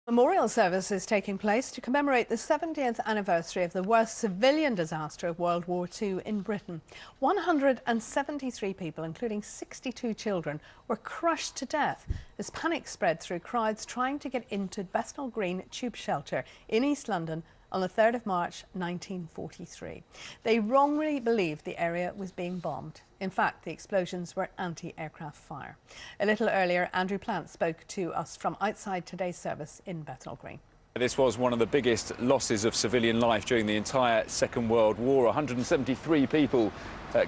Memorial service is taking place to commemorate the 70th anniversary of the worst civilian disaster of World War II in Britain. 173 people, including 62 children, were crushed to death as panic spread through crowds trying to get into Bethnal Green Tube Shelter in East London on the 3rd of March 1943. They wrongly believed the area was being bombed. In fact, the explosions were anti-aircraft fire. A little earlier, Andrew Plant spoke to us from outside today's service in Bethnal Green. This was one of the biggest losses of civilian life during the entire Second World War. 173 people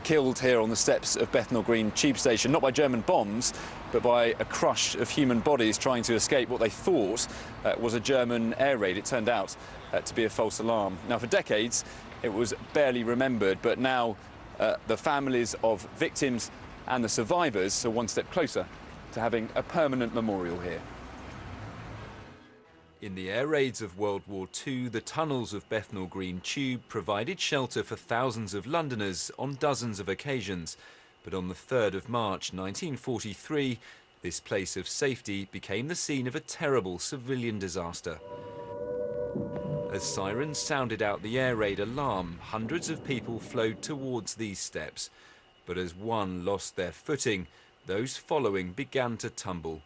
killed here on the steps of Bethnal Green Tube Station, not by German bombs, but by a crush of human bodies trying to escape what they thought was a German air raid. It turned out to be a false alarm. Now, for decades, it was barely remembered, but now the families of victims and the survivors are one step closer to having a permanent memorial here. In the air raids of World War II, the tunnels of Bethnal Green Tube provided shelter for thousands of Londoners on dozens of occasions. But on the 3rd of March 1943, this place of safety became the scene of a terrible civilian disaster. As sirens sounded out the air raid alarm, hundreds of people flowed towards these steps. But as one lost their footing, those following began to tumble.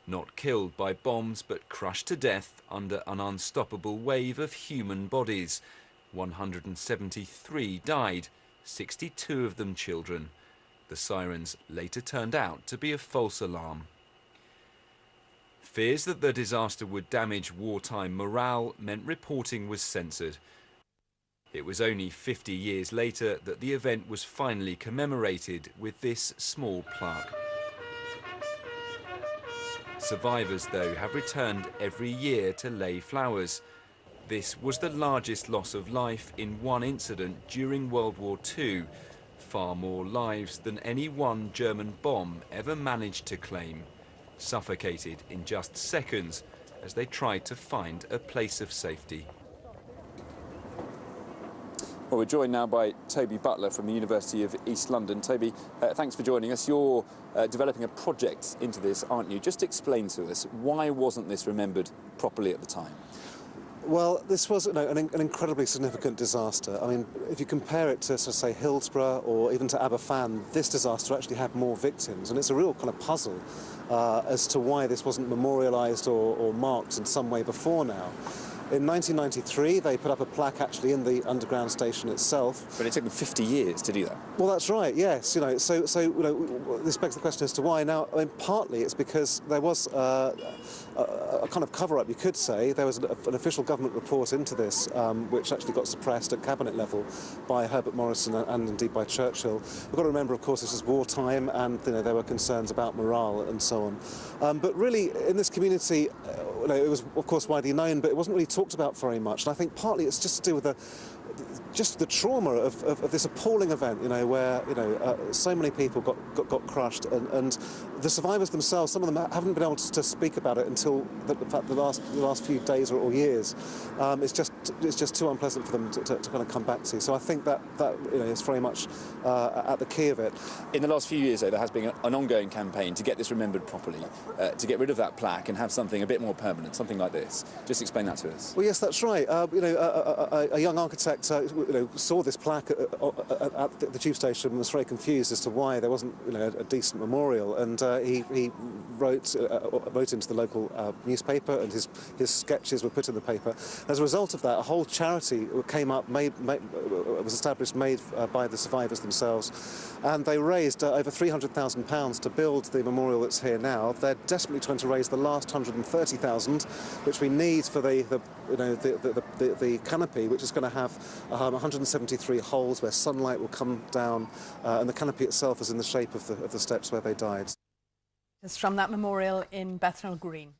Not killed by bombs, but crushed to death under an unstoppable wave of human bodies. 173 died, 62 of them children. The sirens later turned out to be a false alarm. Fears that the disaster would damage wartime morale meant reporting was censored. It was only 50 years later that the event was finally commemorated with this small plaque. Survivors, though, have returned every year to lay flowers. This was the largest loss of life in one incident during World War II, far more lives than any one German bomb ever managed to claim, suffocated in just seconds as they tried to find a place of safety. Well, we're joined now by Toby Butler from the University of East London. Toby, thanks for joining us. You're developing a project into this, aren't you? Just explain to us, why wasn't this remembered properly at the time? Well, this was an incredibly significant disaster. I mean, if you compare it to, say, Hillsborough or even to Aberfan, this disaster actually had more victims, and it's a real kind of puzzle as to why this wasn't memorialised or marked in some way before now. In 1993, they put up a plaque actually in the underground station itself. But it took them 50 years to do that. Well, that's right, yes. This begs the question as to why. Now, I mean, partly it's because there was a kind of cover-up, you could say. There was an official government report into this, which actually got suppressed at cabinet level by Herbert Morrison and indeed by Churchill. We've got to remember, of course, this was wartime, and there were concerns about morale and so on. But really, in this community, it was, of course, widely known, but it wasn't really talked about very much. And I think partly it's just to do with the trauma of this appalling event, where so many people got crushed, and the survivors themselves, some of them haven't been able to speak about it until the last few days or years. It's just too unpleasant for them to kind of come back to. So I think that is very much at the key of it. In the last few years, though, there has been an ongoing campaign to get this remembered properly, to get rid of that plaque and have something a bit more permanent, something like this. Just explain that to us. Well, yes, that's right. A young architect saw this plaque at the tube station and was very confused as to why there wasn't a decent memorial, and he wrote into the local newspaper, and his sketches were put in the paper. As a result of that, a whole charity came up, was established, made by the survivors themselves, and they raised over £300,000 to build the memorial that's here now. They're desperately trying to raise the last 130,000, which we need for the canopy, which is going to have 173 holes where sunlight will come down, and the canopy itself is in the shape of the steps where they died. It's from that memorial in Bethnal Green.